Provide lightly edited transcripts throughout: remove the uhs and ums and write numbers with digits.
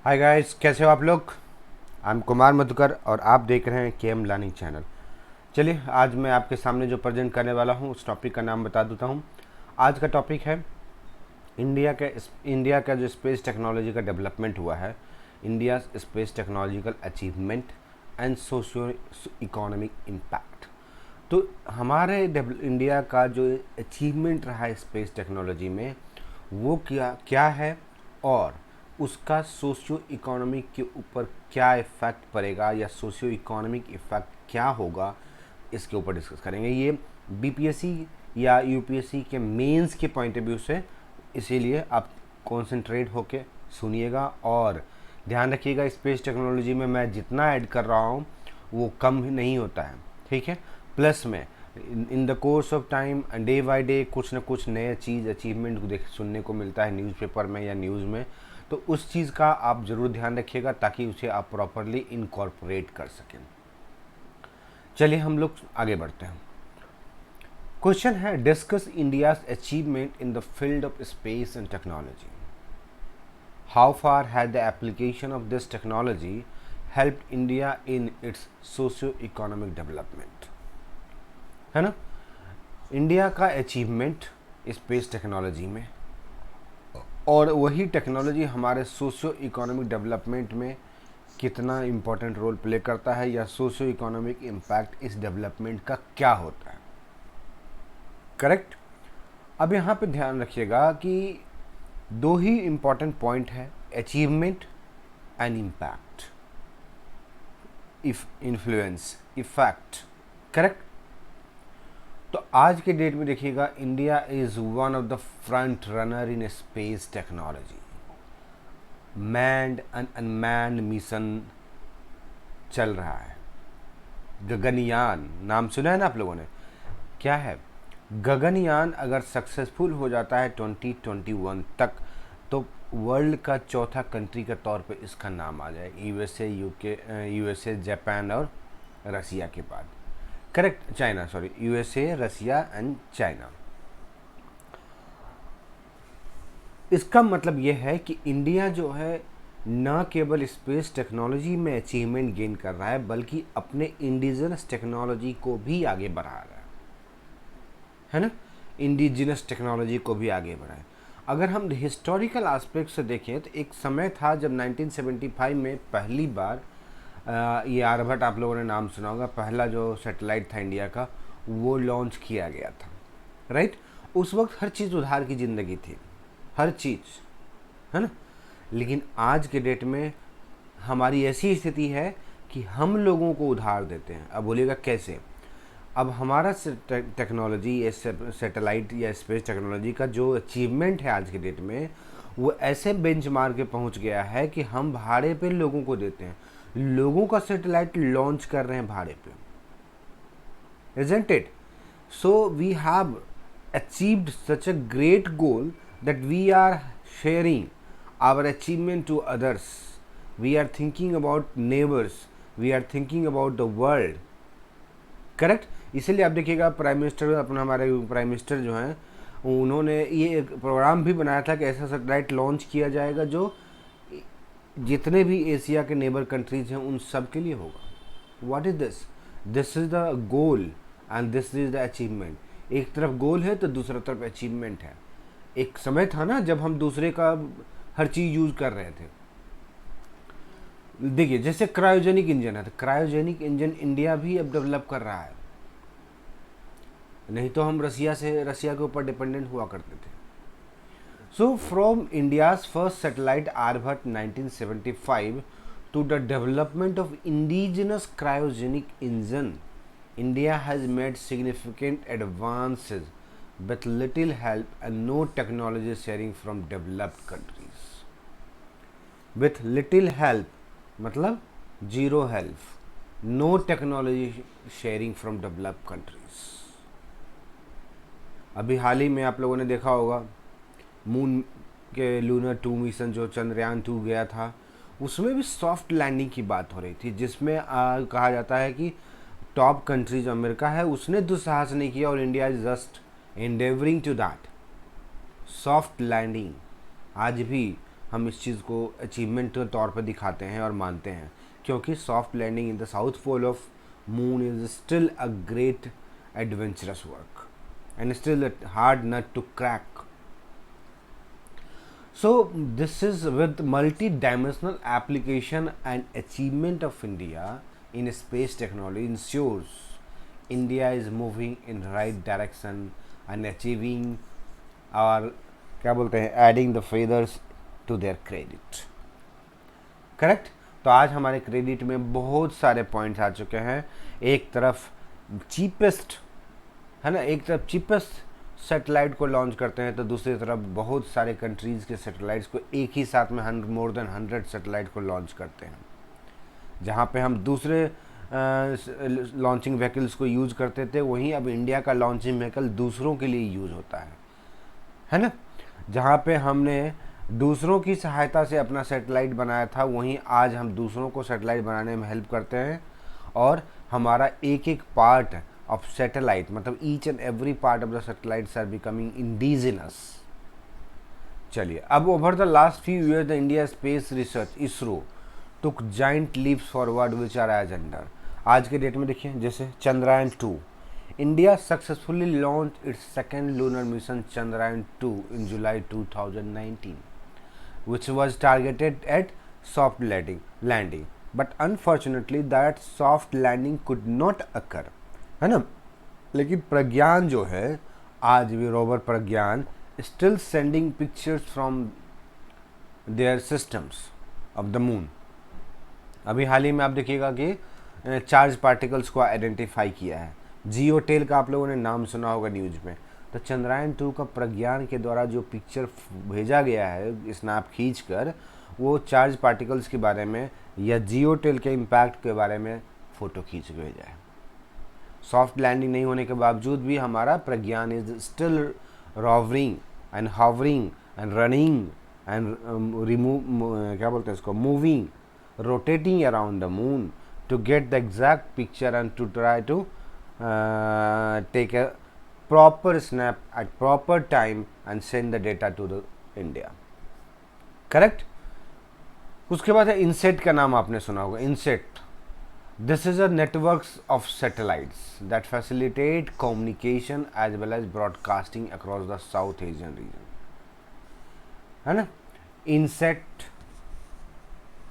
Hi guys, कैसे हो आप लोग। आई एम कुमार मधुकर और आप देख रहे हैं केएम लर्निंग चैनल। चलिए, आज मैं आपके सामने जो प्रेजेंट करने वाला हूँ उस टॉपिक का नाम बता देता हूँ। आज का टॉपिक है इंडिया का जो स्पेस टेक्नोलॉजी का डेवलपमेंट हुआ है, India space technological achievement and socio economic impact. तो हमारे इंडिया का जो अचीवमेंट रहा है स्पेस टेक्नोलॉजी में, वो क्या क्या है और उसका सोशियो इकोनॉमिक के ऊपर क्या इफ़ेक्ट पड़ेगा या सोशियो इकोनॉमिक इफ़ेक्ट क्या होगा, इसके ऊपर डिस्कस करेंगे। ये बीपीएससी या यूपीएससी के मेंस के पॉइंट ऑफ व्यू से, इसीलिए आप कॉन्सेंट्रेट होके सुनिएगा और ध्यान रखिएगा। स्पेस टेक्नोलॉजी में मैं जितना ऐड कर रहा हूँ वो कम नहीं होता है, ठीक है। प्लस में in the course of time day by day कुछ ना कुछ नया चीज़ अचीवमेंट को सुनने को मिलता है न्यूज़पेपर में या न्यूज़ में, तो उस चीज़ का आप ज़रूर ध्यान रखिएगा ताकि उसे आप प्रॉपरली इनकॉर्पोरेट कर सकें। चलिए हम लोग आगे बढ़ते हैं। क्वेश्चन है, discuss India's achievement in the field of space and technology. How far had the application of this technology help India in its socio economic development. है ना, इंडिया का अचीवमेंट स्पेस टेक्नोलॉजी में और वही टेक्नोलॉजी हमारे socio economic development में कितना important role play करता है या सोशियो इकोनॉमिक इम्पैक्ट इस डेवलपमेंट का क्या होता है। करेक्ट। अब यहाँ पे ध्यान रखिएगा कि दो ही इम्पोर्टेंट पॉइंट है, achievement and impact, influence, effect. Correct. तो आज के डेट में देखिएगा, India is one of the front runner in space technology. Manned and unmanned mission चल रहा है। गगनयान नाम सुना है ना आप लोगों ने, क्या है गगनयान? अगर सक्सेसफुल हो जाता है 2021 तक, तो वर्ल्ड का चौथा कंट्री के तौर पे इसका नाम आ जाए, यूएसए, जापान और रसिया के बाद। Correct, China, sorry, USA, Russia and China. इसका मतलब यह है कि इंडिया जो है न केवल स्पेस टेक्नोलॉजी में अचीवमेंट गेन कर रहा है, बल्कि अपने इंडिजिनस टेक्नोलॉजी को भी आगे बढ़ा रहा है ना, इंडिजिनस टेक्नोलॉजी को भी आगे बढ़ाए। अगर हम हिस्टोरिकल एस्पेक्ट से देखें तो एक समय था जब 1975 में पहली बार ये आर्यभट्ट, आप लोगों ने नाम सुना होगा, पहला जो सैटेलाइट था इंडिया का, वो लॉन्च किया गया था। राइट। उस वक्त हर चीज़ उधार की ज़िंदगी थी, हर चीज़, है ना। लेकिन आज के डेट में हमारी ऐसी स्थिति है कि हम लोगों को उधार देते हैं। अब बोलिएगा कैसे? अब हमारा टेक्नोलॉजी, सैटेलाइट या स्पेस टेक्नोलॉजी का जो अचीवमेंट है आज के डेट में, वो ऐसे बेंचमार्क पे पहुंच गया है कि हम भाड़े पे लोगों को देते हैं, लोगों का सैटेलाइट लॉन्च कर रहे हैं भाड़े पे, isn't it? So we have achieved such a great goal that we are sharing our achievement to others. We are thinking about neighbors. We are thinking about the world. Correct. इसीलिए आप देखिएगा prime minister, अपना हमारे prime minister जो हैं, उन्होंने ये एक प्रोग्राम भी बनाया था कि ऐसा सैटेलाइट लॉन्च किया जाएगा जो जितने भी एशिया के नेबर कंट्रीज हैं उन सब के लिए होगा। What is this? This is the goal and this is the achievement. एक तरफ गोल है तो दूसरी तरफ अचीवमेंट है। एक समय था ना जब हम दूसरे का हर चीज़ यूज़ कर रहे थे। देखिए, जैसे क्रायोजेनिक इंजन है, तो क्रायोजेनिक इंजन इंडिया भी अब डेवलप कर रहा है, नहीं तो हम रसिया के ऊपर डिपेंडेंट हुआ करते थे। So from India's first satellite Aryabhatta 1975 to the development of indigenous cryogenic engine, India has made significant advances with little help and no technology sharing from developed countries. With little help मतलब zero help, no technology sharing from developed countries. अभी हाल ही में आप लोगों ने देखा होगा moon के लूनर 2 मिशन जो चंद्रयान 2 गया था, उसमें भी सॉफ्ट लैंडिंग की बात हो रही थी, जिसमें कहा जाता है कि टॉप कंट्री जो अमेरिका है उसने दुस्साहस नहीं किया और India is just endeavouring to that soft landing. आज भी हम इस चीज़ को अचीवमेंट के तौर पर दिखाते हैं और मानते हैं, क्योंकि soft landing in the south pole of moon is still a great adventurous work and still a hard nut to crack. So this is with multi-dimensional application and achievement of India in space technology ensures India is moving in right direction and achieving और क्या बोलते हैं adding the feathers to their credit. Correct. तो आज हमारे credit में बहुत सारे पॉइंट्स आ चुके हैं. एक तरफ चीपेस्ट है ना, एक तरफ चीपेस्ट सैटेलाइट को लॉन्च करते हैं, तो दूसरी तरफ बहुत सारे कंट्रीज़ के सैटेलाइट्स को एक ही साथ में मोर देन 100 सैटेलाइट को लॉन्च करते हैं. जहाँ पे हम दूसरे लॉन्चिंग व्हीकल्स को यूज़ करते थे, वहीं अब इंडिया का लॉन्चिंग व्हीकल दूसरों के लिए यूज़ होता है ना. जहाँ पे हमने दूसरों की सहायता से अपना सैटेलाइट बनाया था, वहीं आज हम दूसरों को सैटेलाइट बनाने में हेल्प करते हैं, और हमारा एक एक पार्ट ऑफ सैटेलाइट, मतलब each and every part of the satellites are becoming indigenous. चलिए, अब over the last few years the India space research ISRO took giant leaps forward which are as under. आज के date में देखिए, जैसे Chandrayaan 2, India successfully launch its second lunar mission Chandrayaan 2 in July 2019, which was targeted at soft landing, but unfortunately that soft landing could not occur, है ना. लेकिन प्रज्ञान जो है, आज भी rover Pragyan still sending pictures from their systems of the moon. अभी हाल ही में आप देखिएगा कि चार्ज पार्टिकल्स को आइडेंटिफाई किया है. जियो टेल का आप लोगों ने नाम सुना होगा न्यूज में. तो चंद्रयान 2 का प्रज्ञान के द्वारा जो पिक्चर भेजा गया है स्नैप खींच कर, वो चार्ज पार्टिकल्स के बारे में या जियो टेल के इम्पैक्ट के बारे में फ़ोटो खींच के भेजा है. सॉफ्ट लैंडिंग नहीं होने के बावजूद भी हमारा Pragyan is still roving and hovering and running and क्या बोलते हैं इसको, moving, rotating around the moon to get the exact picture and to try to take a proper snap at proper time and send the data to the India. करेक्ट. उसके बाद है इनसेट का नाम आपने सुना होगा. INSAT, this is a networks of satellites that facilitate communication as well as broadcasting across the south Asian region, है ना. इनसेट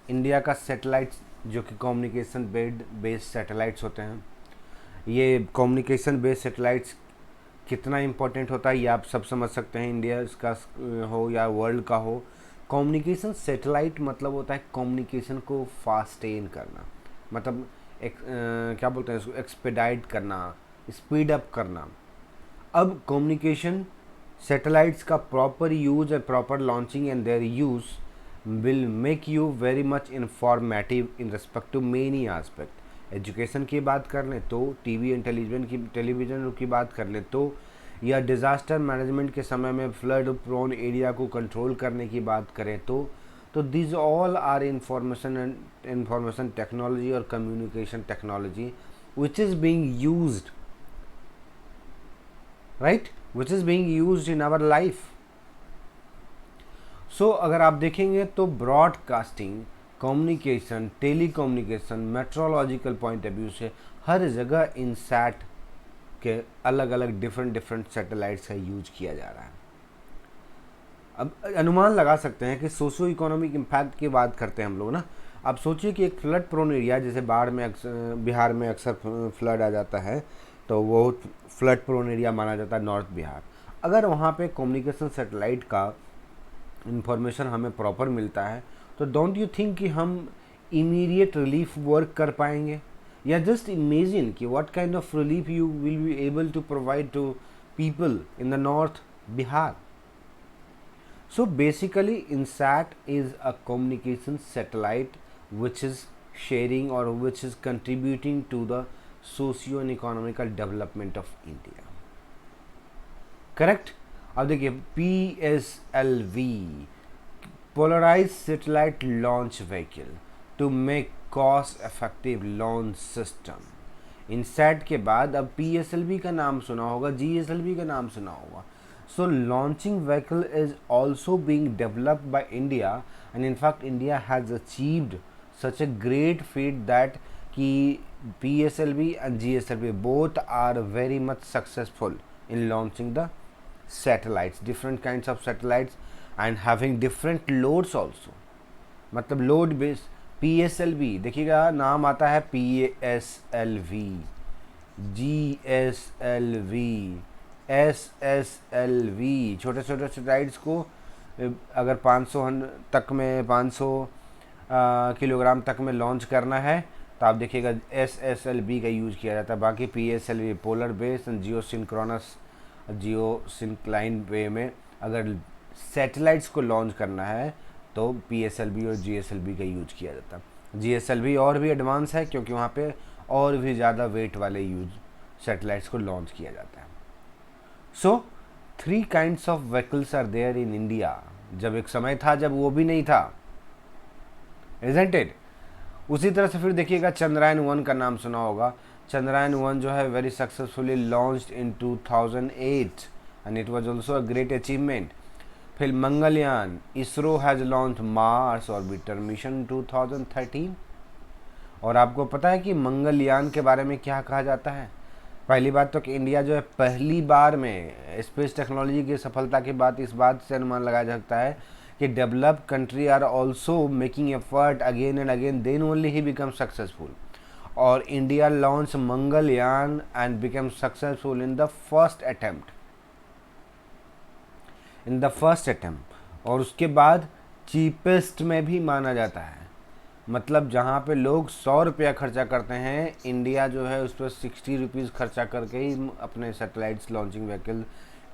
इंडिया का सैटेलाइट्स जो कि कम्युनिकेशन बेस्ड सैटेलाइट्स होते हैं. ये कम्युनिकेशन बेस्ड सैटेलाइट्स कितना इम्पोर्टेंट होता है ये आप सब समझ सकते हैं, इंडिया इसका हो या वर्ल्ड का हो. कम्युनिकेशन सैटेलाइट मतलब होता है कम्युनिकेशन को फास्टेन करना, मतलब क्या बोलते हैं इसको, एक्सपेडाइट करना, स्पीड अप करना. अब कम्युनिकेशन सैटेलाइट्स का प्रॉपर यूज और proper launching and their use will make you very much informative in respect to many aspect. Education की बात कर लें तो, टीवी एंड टेलीविज़न की बात कर लें तो, या डिज़ास्टर मैनेजमेंट के समय में फ्लड प्रोन एरिया को कंट्रोल करने की बात करें तो this all are information technology और communication technology which is being used, right, which is being used in our life. So अगर आप देखेंगे तो broadcasting, communication, telecommunication, metrological point of view से हर जगह इनसैट के अलग अलग डिफरेंट सैटेलाइट्स का यूज किया जा रहा है. अब अनुमान लगा सकते हैं कि सोशो इकोनॉमिक इम्पैक्ट की बात करते हैं हम लोग ना. अब सोचिए कि एक फ्लड प्रोन एरिया, जैसे बाढ़ में अक्सर बिहार में अक्सर फ्लड आ जाता है, तो वो फ्लड प्रोन एरिया माना जाता है नॉर्थ बिहार. अगर वहाँ पे कम्युनिकेशन सैटेलाइट का इंफॉर्मेशन हमें प्रॉपर मिलता है, तो डोंट यू थिंक कि हम इमीडिएट रिलीफ वर्क कर पाएंगे. या जस्ट इमेजिन कि what kind of relief you will be able to provide to people in the north Bihar. So basically INSAT is a communication satellite which is sharing or which is contributing to the socio and economical development of India. Correct? अब देखिए PSLV, Polarized Satellite Launch Vehicle to make cost effective launch system. INSAT के बाद अब PSLV का नाम सुना होगा, GSLV का नाम सुना होगा. So launching vehicle is also being developed by India, and in fact India has achieved such a great feat that ki PSLV and GSLV both are very much successful in launching the satellites, different kinds of satellites, and having different loads also. मतलब load base PSLV देखिएगा, नाम आता है PSLV, GSLV, SSLV, छोटे छोटे satellites को अगर 500 तक में 500 किलोग्राम तक में लॉन्च करना है तो आप देखिएगा SSLV का यूज़ किया जाता है। बाकी PSLV polar base and geosyncline way में अगर सैटेलाइट्स को लॉन्च करना है तो PSLV और GSLV का यूज किया जाता है। GSLV और भी एडवांस है क्योंकि वहाँ पे और भी ज़्यादा वेट वाले यूज सैटेलाइट्स को लॉन्च किया जाता है। So 3 kinds of vehicles are there in India. जब एक समय था जब वो भी नहीं था, इजंट इट। उसी तरह से फिर देखिएगा चंद्रयान 1 का नाम सुना होगा। चंद्रयान 1 जो है very successfully launched in 2008 and it was also a great achievement. फिर Mangalyaan, ISRO has launch Mars orbiter mission 2013। और आपको पता है कि मंगलयान के बारे में क्या कहा जाता है? पहली बात तो कि इंडिया जो है पहली बार में स्पेस टेक्नोलॉजी की सफलता के बाद इस बात से अनुमान लगाया जा सकता है कि developed country are also making effort again and again, then only he become successful. और India launch Mangalyaan and become successful in the first attempt. और उसके बाद चीपेस्ट में भी माना जाता है। मतलब जहाँ पे लोग 100 रुपया खर्चा करते हैं, इंडिया जो है उस पर 60 रुपीज़ खर्चा करके ही अपने सैटेलाइट्स लॉन्चिंग व्हीकल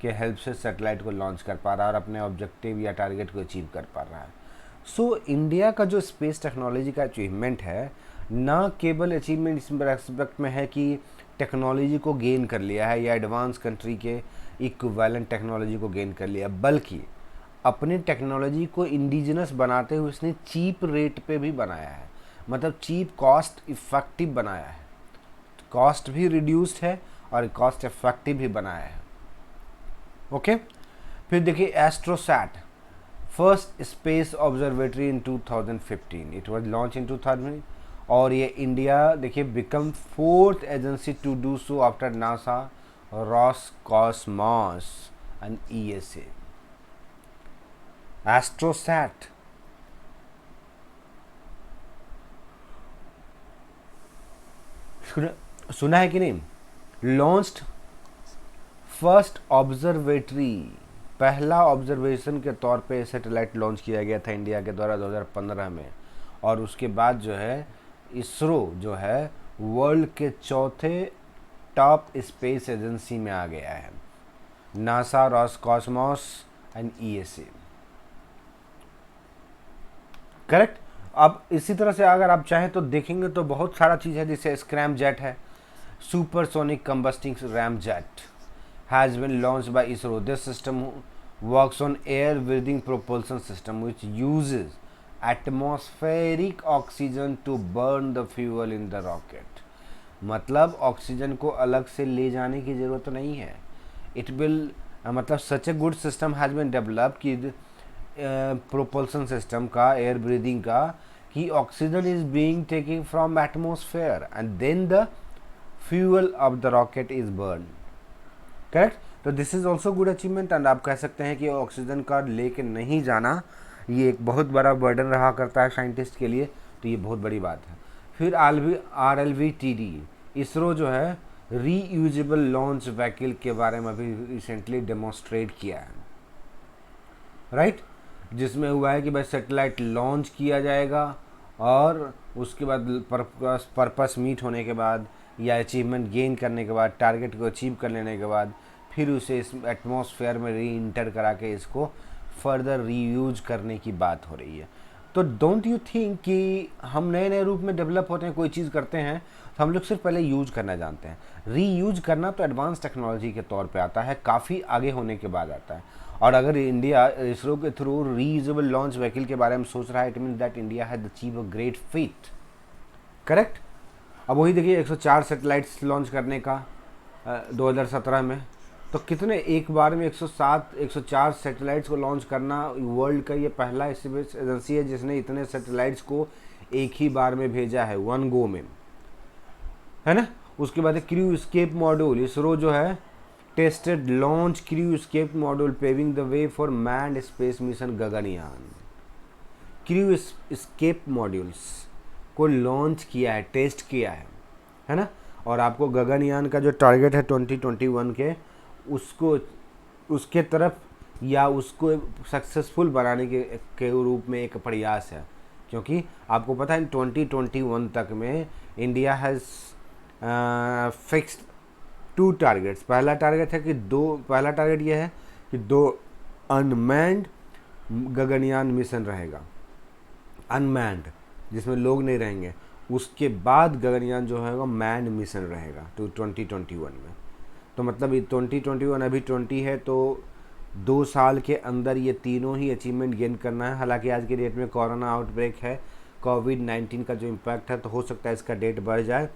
के हेल्प से सैटेलाइट को लॉन्च कर पा रहा है और अपने ऑब्जेक्टिव या टारगेट को अचीव कर पा रहा है। सो इंडिया का जो स्पेस टेक्नोलॉजी का अचीवमेंट है, ना केवल अचीवमेंट इस एस्पेक्ट में है कि टेक्नोलॉजी को गेन कर लिया है या एडवांस कंट्री के इक्विवेलेंट टेक्नोलॉजी को गेन कर लिया, बल्कि अपनी टेक्नोलॉजी को इंडिजिनस बनाते हुए उसने चीप रेट पे भी बनाया है। मतलब चीप कॉस्ट इफ़ेक्टिव बनाया है, कॉस्ट भी रिड्यूस्ड है और कॉस्ट इफेक्टिव भी बनाया है। ओके फिर देखिए Astrosat, first space observatory in 2015, it was launch in 2000। और ये इंडिया देखिए become 4th agency to do so after NASA, Roscosmos and ESA। Astrosat सुना है कि नहीं? लॉन्च्ड फर्स्ट ऑब्जर्वेटरी, पहला ऑब्जर्वेशन के तौर पे सैटेलाइट लॉन्च किया गया था इंडिया के द्वारा 2015 में। और उसके बाद जो है इसरो जो है वर्ल्ड के चौथे टॉप स्पेस एजेंसी में आ गया है, NASA, Roscosmos and ESA। Correct. अब इसी तरह से अगर आप चाहें तो देखेंगे तो बहुत सारा चीज़ है, जैसे स्क्रैम जेट है, supersonic combusting ram jet has been launched by ISRO. This system works on air breathing propulsion system which uses atmospheric oxygen to burn the fuel in the rocket. मतलब ऑक्सीजन को अलग से ले जाने की ज़रूरत नहीं है। इट विल मतलब such a good system has been develop कि प्रोपल्सन सिस्टम का, एयर ब्रीदिंग का, कि oxygen is being taking from atmosphere and then the fuel of the rocket is burn. Correct. तो this is also good achievement. And आप कह सकते हैं कि ऑक्सीजन का लेके नहीं जाना ये एक बहुत बड़ा बर्डन रहा करता है साइंटिस्ट के लिए, तो ये बहुत बड़ी बात है। फिर RLV-TD, इसरो जो है रीयूजेबल लॉन्च व्हीकल के बारे में अभी रिसेंटली डेमोन्स्ट्रेट किया है, राइट जिसमें हुआ है कि भाई सैटेलाइट लॉन्च किया जाएगा और उसके बाद पर्पस मीट होने के बाद या अचीवमेंट गेन करने के बाद, टारगेट को अचीव कर लेने के बाद, फिर उसे इस एटमॉस्फेयर में री इंटर करा के इसको फर्दर रीयूज करने की बात हो रही है। तो डोंट यू थिंक कि हम नए नए रूप में डेवलप होते हैं, कोई चीज़ करते हैं तो हम लोग सिर्फ पहले यूज करना जानते हैं, रीयूज करना तो एडवांस टेक्नोलॉजी के तौर पे आता है, काफ़ी आगे होने के बाद आता है। और अगर इंडिया इसरो के थ्रू रीयूजेबल लॉन्च व्हीकल के बारे में सोच रहा है, it means that India has achieve a great feet. Correct. अब वही देखिए 104 सैटेलाइट्स लॉन्च करने का 2017 में, तो कितने एक बार में 107 104 सैटेलाइट्स को लॉन्च करना, वर्ल्ड का ये पहला स्पेस एजेंसी है जिसने इतने सैटेलाइट्स को एक ही बार में भेजा है, वन गो में, है ना। उसके बाद क्रू एस्केप मॉड्यूल, इसरो जो है tested launch crew escape module paving the way for manned space mission Gaganyaan. Crew escape modules को लॉन्च किया है, टेस्ट किया है ना। और आपको गगनयान का जो टारगेट है 2021 के, उसको उसके तरफ या उसको सक्सेसफुल बनाने के रूप में एक प्रयास है, क्योंकि आपको पता है 2021 तक में इंडिया हैज़ फिक्स्ड 2 टारगेट्स। पहला टारगेट ये है कि 2 अनमैन्ड गगनयान मिशन रहेगा, अनमैन्ड जिसमें लोग नहीं रहेंगे। उसके बाद गगनयान जो है वो मैन मिशन रहेगा तो 2021 में। तो मतलब ये 2021 अभी 20 है, तो 2 साल के अंदर ये तीनों ही अचीवमेंट गेन करना है। हालांकि आज के डेट में कोरोना आउटब्रेक है, कोविड-19 का जो इम्पैक्ट है, तो हो सकता है इसका डेट बढ़ जाए,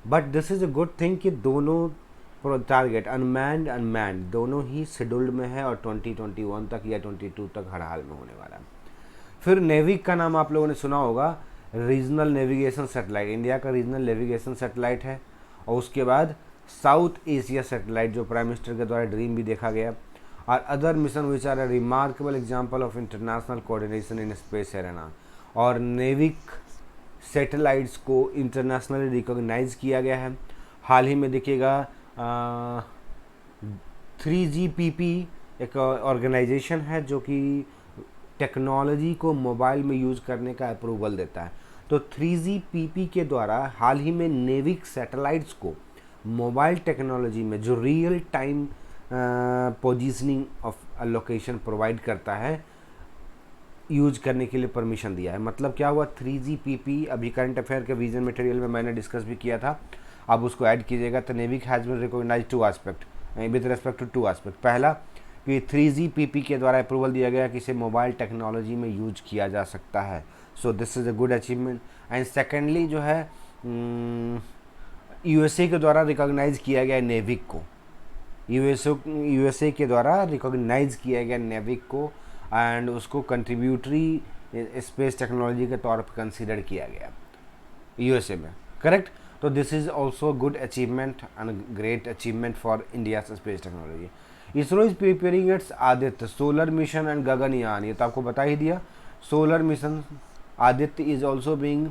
but this is a good thing कि दोनों टारगेट अनमैन्ड दोनों ही शेड्यूल्ड में है और 2021 तक या 22 तक हर हाल में होने वाला है। फिर नेविक का नाम आप लोगों ने सुना होगा, रीजनल नेविगेशन सैटेलाइट, इंडिया का रीजनल नेविगेशन सैटेलाइट है। और उसके बाद साउथ एशिया सैटेलाइट जो प्राइम मिनिस्टर के द्वारा ड्रीम भी देखा गया, और other mission which are a remarkable example of international coordination in space arena. और नेविक सैटेलाइट्स को इंटरनेशनली रिकॉग्नाइज किया गया है। हाल ही में देखिएगा 3GPP एक ऑर्गेनाइजेशन है जो कि टेक्नोलॉजी को मोबाइल में यूज़ करने का अप्रूवल देता है। तो 3GPP के द्वारा हाल ही में नेविक सैटेलाइट्स को मोबाइल टेक्नोलॉजी में जो real time positioning of location provide करता है, यूज करने के लिए परमिशन दिया है। मतलब क्या हुआ, 3GPP अभी करंट अफेयर के विजन मटेरियल में मैंने डिस्कस भी किया था, अब उसको ऐड कीजिएगा। तो NavIC has been recognise 2 aspect with respect to 2 aspect. पहला कि 3GPP के द्वारा अप्रूवल दिया गया कि इसे मोबाइल टेक्नोलॉजी में यूज किया जा सकता है, so this is a good achievement. And secondly जो है USA के द्वारा रिकॉग्नाइज किया गया नेविक को, USA के द्वारा रिकॉग्नाइज किया गया नेविक को, एंड उसको कंट्रीब्यूटरी स्पेस टेक्नोलॉजी के तौर पर कंसीडर किया गया USA में, करेक्ट। तो this is also good achievement and great achievement for India space technology. ISRO is preparing its Aditya solar mission and Gaganyaan, ये तो आपको बता ही दिया। Solar mission Aditya is also being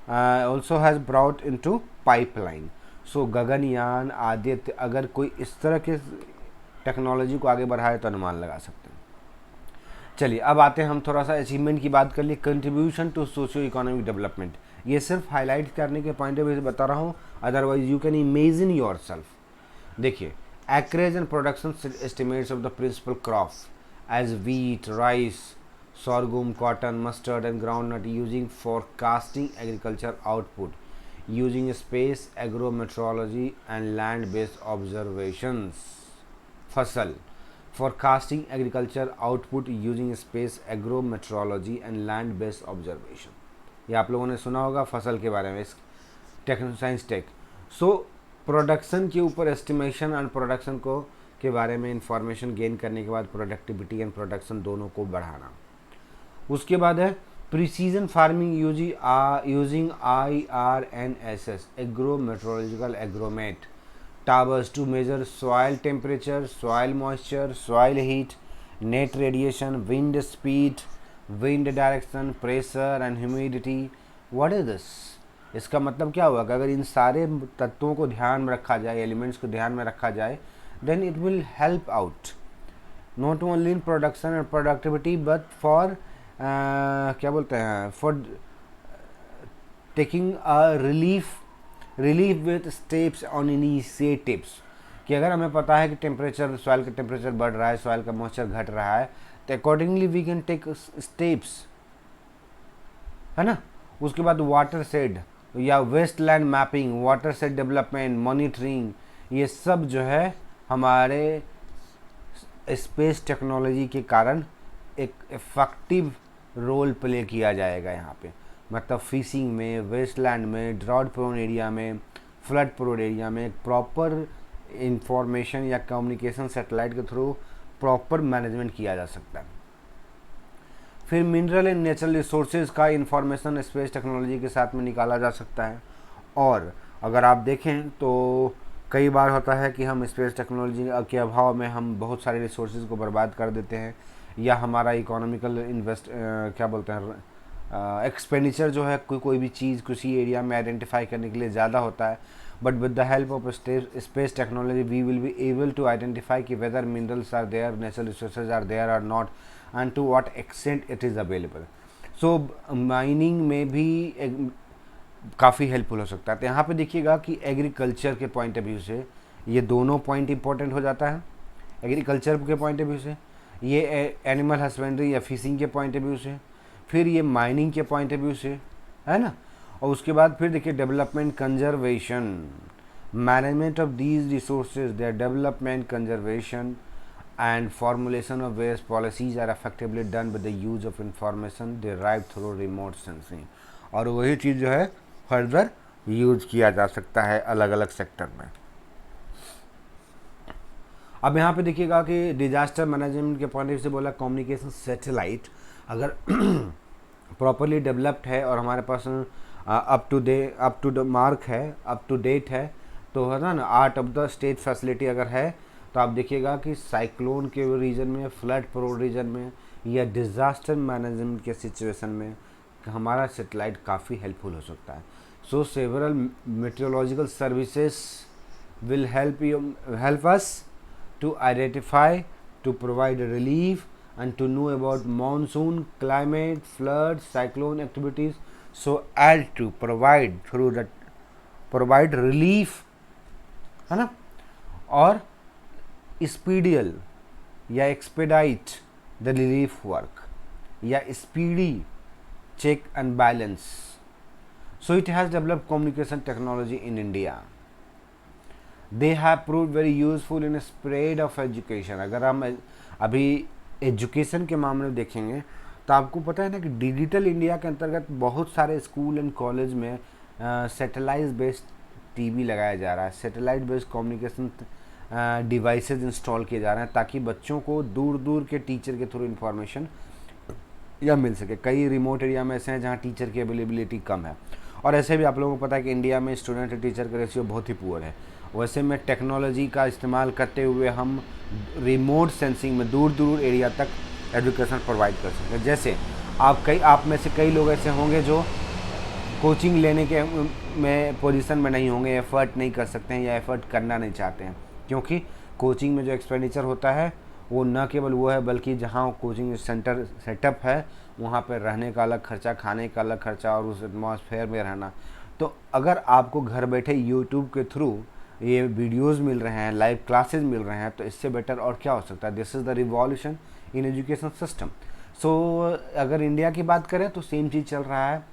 also has brought into pipeline. So Gaganyaan, Aditya, अगर कोई इस तरह के टेक्नोलॉजी को आगे बढ़ाए तो अनुमान लगा सकते हैं। चलिए अब आते हैं हम थोड़ा सा अचीवमेंट की बात कर लिए। Contribution to socio economic development, ये सिर्फ हाईलाइट करने के पॉइंट ऑफ व्यू से बता रहा हूँ, otherwise you can imagine your self. देखिए, acreage and production estimates of the principal crops as wheat, rice, sorghum, cotton, mustard and groundnut using forecasting agriculture output using space agrometeorology and land-based observations. फसल, forecasting agriculture output using space agrometeorology and land-based observation, ये आप लोगों ने सुना होगा फसल के बारे में, साइंस टेक। सो प्रोडक्शन के ऊपर एस्टिमेशन एंड प्रोडक्शन को के बारे में इंफॉर्मेशन गेन करने के बाद प्रोडक्टिविटी एंड प्रोडक्शन दोनों को बढ़ाना। उसके बाद है precision farming using IRNSS agro meteorological agromet towers to measure soil temperature, soil moisture, soil heat, net radiation, wind speed, wind direction, pressure and humidity. What is this? इसका मतलब क्या हुआ कि अगर इन सारे तत्वों को ध्यान में रखा जाए, एलिमेंट्स को ध्यान में रखा जाए, then it will help out not only in production and productivity but for क्या बोलते हैं, for taking a relief with steps on initiatives. कि अगर हमें पता है कि टेम्परेचर, सॉइल का टेम्परेचर बढ़ रहा है, सॉइल का मॉइस्चर घट रहा है, तो accordingly we can take steps, है ना। उसके बाद वाटर शेड या wasteland mapping, watershed development, monitoring, ये सब जो है हमारे स्पेस टेक्नोलॉजी के कारण एक इफेक्टिव रोल प्ले किया जाएगा यहाँ पे। मतलब फिशिंग में, वेस्टलैंड में, ड्रॉट प्रोन एरिया में, फ्लड प्रोन एरिया में एक प्रॉपर इंफॉर्मेशन या कम्युनिकेशन सैटेलाइट के थ्रू प्रॉपर मैनेजमेंट किया जा सकता है। फिर मिनरल एंड नेचुरल रिसोर्सेज का इंफॉर्मेशन स्पेस टेक्नोलॉजी के साथ में निकाला जा सकता है। और अगर आप देखें तो कई बार होता है कि हम स्पेस टेक्नोलॉजी के अभाव में हम बहुत सारे रिसोर्सेज को बर्बाद कर देते हैं, या हमारा इकोनॉमिकल क्या बोलते हैं एक्सपेंडिचर जो है कोई भी चीज़ किसी एरिया में आइडेंटिफाई करने के लिए ज़्यादा होता है। But with the help of space technology we will be able to identify कि whether minerals are there, natural resources are there are not, and to what extent it is available. So mining में भी काफ़ी helpful हो सकता है। तो यहाँ पे देखिएगा कि एग्रीकल्चर के पॉइंट ऑफ व्यू से ये दोनों पॉइंट इंपॉर्टेंट हो जाता है। एग्रीकल्चर के पॉइंट ऑफ व्यू से, ये एनिमल हस्बेंड्री या फिशिंग के पॉइंट ऑफ व्यू से, फिर ये माइनिंग के पॉइंट ऑफ व्यू से, है ना। और उसके बाद फिर देखिए development, conservation, management of these resources, their development, conservation and formulation of various policies are effectively done with the use of information derived through remote sensing। और वही चीज़ जो है फर्दर यूज किया जा सकता है अलग अलग सेक्टर में। अब यहाँ पे देखिएगा कि डिजास्टर मैनेजमेंट के पॉइंट ऑफ व्यू से बोला कम्युनिकेशन सैटेलाइट अगर प्रॉपरली डेवलप्ड है और हमारे पास अप टू द मार्क है, अप टू डेट है, तो है ना art of the state facility अगर है, तो आप देखिएगा कि साइक्लोन के रीजन में, फ्लड प्रोन रीजन में या डिज़ास्टर मैनेजमेंट के सिचुएशन में हमारा सैटेलाइट काफ़ी हेल्पफुल हो सकता है। So several metrological services will help us to identify, to provide relief and to know about monsoon, climate, flood, cyclone activities, so as to provide relief, है ना, और स्पीडियल या एक्सपेडाइट द रिलीफ वर्क या speedy check and balance. So it has developed communication technology in India. They have proved very useful in spread of education। अगर हम अभी education के मामले में देखेंगे तो आपको पता है ना कि डिजिटल इंडिया के अंतर्गत बहुत सारे स्कूल एंड कॉलेज में सैटेलाइट बेस्ड टीवी लगाया जा रहा है, satellite based communication devices install किए जा रहे हैं ताकि बच्चों को दूर दूर के टीचर के थ्रू इन्फॉर्मेशन या मिल सके। कई रिमोट एरिया में ऐसे हैं जहाँ टीचर की अवेलेबिलिटी कम है, और ऐसे भी आप लोगों को पता है कि इंडिया में स्टूडेंट टीचर का रेशियो बहुत ही पुअर है। वैसे में टेक्नोलॉजी का इस्तेमाल करते हुए हम रिमोट सेंसिंग में दूर दूर एरिया तक एजुकेशन प्रोवाइड कर सकते हैं। जैसे आप में से कई लोग ऐसे होंगे जो कोचिंग लेने के में पोजीशन में नहीं होंगे, एफ़र्ट नहीं कर सकते हैं या एफ़र्ट करना नहीं चाहते हैं, क्योंकि कोचिंग में जो एक्सपेंडिचर होता है वो न केवल वो है बल्कि जहाँ कोचिंग सेंटर सेटअप है वहाँ पर रहने का अलग खर्चा, खाने का अलग खर्चा और उस एटमॉस्फेयर में रहना। तो अगर आपको घर बैठे यूट्यूब के थ्रू ये वीडियोस मिल रहे हैं, लाइव क्लासेस मिल रहे हैं, तो इससे बेटर और क्या हो सकता है। This is the revolution in education system. So अगर इंडिया की बात करें तो सेम चीज़ चल रहा है,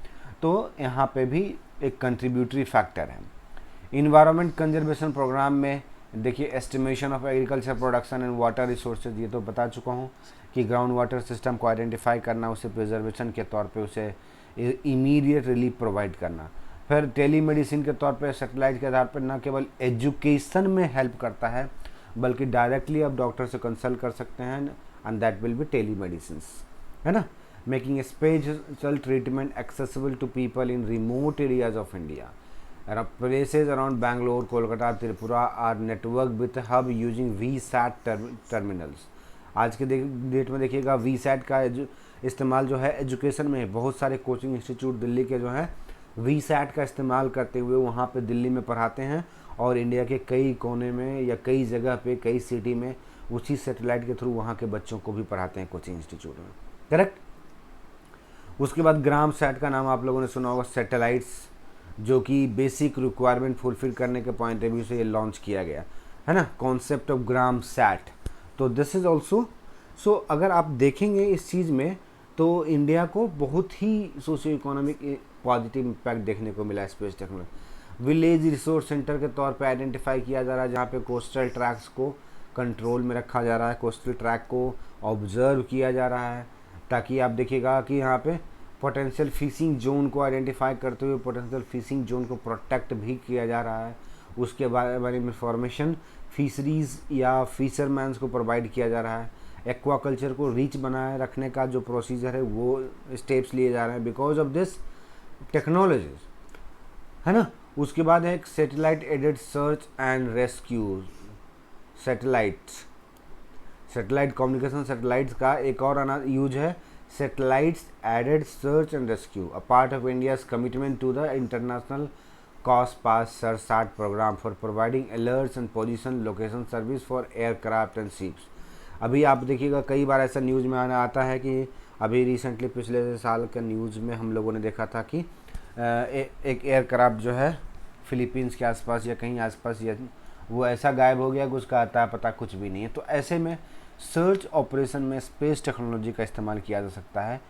तो यहाँ पे भी एक कंट्रीब्यूटरी फैक्टर है। इन्वायरमेंट कंजर्वेशन प्रोग्राम में देखिए estimation of agriculture production and water resources, ये तो बता चुका हूँ कि ग्राउंड वाटर सिस्टम को आइडेंटिफाई करना, उसे प्रिजर्वेशन के तौर पे उसे इमीडिएट रिलीफ प्रोवाइड करना। फिर टेलीमेडिसिन के तौर पे सैटेलाइट के आधार पर न केवल एजुकेशन में हेल्प करता है बल्कि डायरेक्टली आप डॉक्टर से कंसल्ट कर सकते हैं, and that will be telemedicine, है ना। Making special treatment accessible to people in remote areas of India. Places around Bangalore, Kolkata, Tripura are networked with hub using VSAT terminals। आज के date में देखिएगा VSAT का इस्तेमाल जो है एजुकेशन में, बहुत सारे कोचिंग इंस्टीट्यूट दिल्ली के जो हैं VSAT का इस्तेमाल करते हुए वहाँ पे दिल्ली में पढ़ाते हैं, और इंडिया के कई कोने में या कई जगह पे, कई सिटी में उसी सैटेलाइट के थ्रू वहाँ के बच्चों को भी पढ़ाते हैं कोचिंग इंस्टीट्यूट में, करेक्ट। उसके बाद ग्राम सैट का नाम आप लोगों ने सुना होगा, सैटेलाइट्स जो कि बेसिक रिक्वायरमेंट फुलफिल करने के पॉइंट ऑफ व्यू से ये लॉन्च किया गया है ना, कॉन्सेप्ट ऑफ ग्राम सैट। तो दिस इज़ ऑल्सो, सो अगर आप देखेंगे इस चीज़ में तो इंडिया को बहुत ही सोशियो इकोनॉमिक पॉजिटिव इम्पैक्ट देखने को मिला space technology. Village resource centre के तौर पे आइडेंटिफाई किया जा रहा है, जहाँ पे कोस्टल ट्रैक्स को कंट्रोल में रखा जा रहा है, कोस्टल ट्रैक को ऑब्जर्व किया जा रहा है, ताकि आप देखिएगा कि यहाँ पे पोटेंशियल फिशिंग जोन को आइडेंटिफाई करते हुए पोटेंशियल फिशिंग जोन को प्रोटेक्ट भी किया जा रहा है। उसके बारे में इंफॉर्मेशन फिशरीज़ या फिशरमैन्स को प्रोवाइड किया जा रहा है। एक्वाकल्चर को रिच बनाए रखने का जो प्रोसीजर है वो स्टेप्स लिए जा रहे हैं बिकॉज ऑफ दिस टेक्नोलॉजीज, है ना। उसके बाद है satellite aided search and rescue. Satellite communication, satellites का एक और यूज है satellites aided search and rescue, a part of India's commitment to the international Cospas Sarsat program for providing alerts and position location service for aircraft and ships. अभी आप देखिएगा कई बार ऐसा news में आना आता है कि अभी रिसेंटली पिछले साल के न्यूज़ में हम लोगों ने देखा था कि एक एयरक्राफ्ट जो है फिलीपींस के आसपास या कहीं आसपास या वो ऐसा गायब हो गया कि उसका आता पता कुछ भी नहीं है। तो ऐसे में सर्च ऑपरेशन में स्पेस टेक्नोलॉजी का इस्तेमाल किया जा सकता है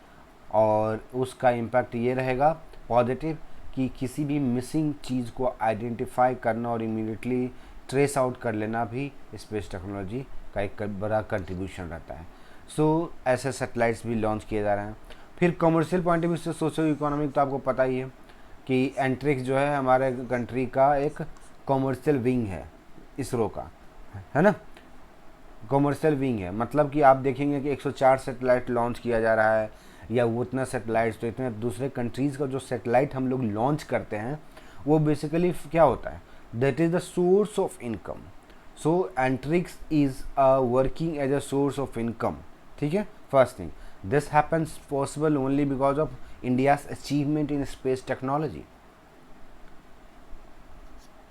और उसका इम्पैक्ट ये रहेगा पॉजिटिव कि किसी भी मिसिंग चीज़ को आइडेंटिफाई करना और इमीडिएटली ट्रेस आउट कर लेना भी स्पेस टेक्नोलॉजी का एक बड़ा कंट्रीब्यूशन रहता है। सो ऐसे सैटेलाइट्स भी लॉन्च किए जा रहे हैं। फिर कमर्शियल पॉइंट ऑफ व्यू से सोशो इकोनॉमिक तो आपको पता ही है कि एंट्रिक्स जो है हमारे कंट्री का एक कमर्शियल विंग है इसरो का, है ना। कमर्शियल विंग है मतलब कि आप देखेंगे कि 104 सैटेलाइट लॉन्च किया जा रहा है या वो उतना सैटेलाइट्स, तो इतने दूसरे कंट्रीज़ का जो सैटेलाइट हम लोग लॉन्च करते हैं वो बेसिकली क्या होता है, that is the source of income. So Antrix is working as a source of income, ठीक है। First thing, this happens possible only because of India's achievement in space technology.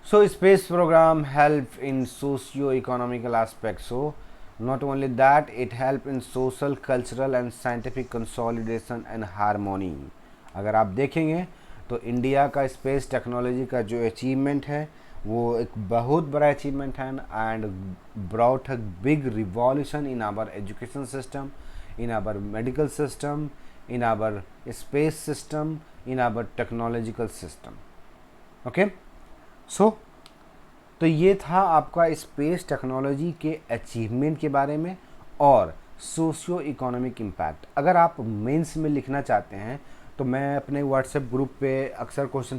So space program help in socio-economical aspects. So not only that, it help in social, cultural and scientific consolidation and harmony. अगर आप देखेंगे तो India का space technology का जो achievement है वो एक बहुत बड़ा अचीवमेंट है and brought a big revolution in our education system, in our medical system, in our space system, in our technological system. Okay, तो ये था आपका स्पेस टेक्नोलॉजी के अचीवमेंट के बारे में और सोशियो इकोनॉमिक इम्पैक्ट। अगर आप मेंस में लिखना चाहते हैं तो मैं अपने व्हाट्सएप ग्रुप पे अक्सर क्वेश्चन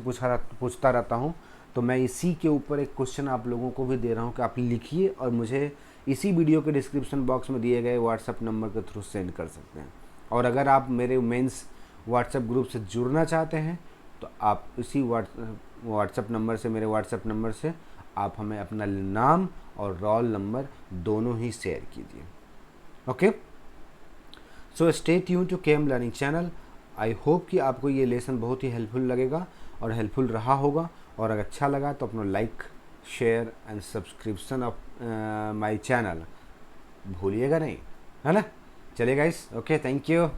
पूछता रहता हूँ, तो मैं इसी के ऊपर एक क्वेश्चन आप लोगों को भी दे रहा हूँ कि आप लिखिए और मुझे इसी वीडियो के डिस्क्रिप्शन बॉक्स में दिए गए व्हाट्सएप नंबर के थ्रू सेंड कर सकते हैं। और अगर आप मेरे मेंस व्हाट्सएप ग्रुप से जुड़ना चाहते हैं तो आप इसी व्हाट्सएप नंबर से, मेरे व्हाट्सएप नंबर से आप हमें अपना नाम और रोल नंबर दोनों ही शेयर कीजिए। Okay, so stay tune to KM learning channel. I hope कि आपको ये लेसन बहुत ही हेल्पफुल लगेगा और हेल्पफुल रहा होगा, और अगर अच्छा लगा तो अपना like, share and subscription of my channel भूलिएगा नहीं, है ना। चलिए गाइस, ओके, थैंक यू।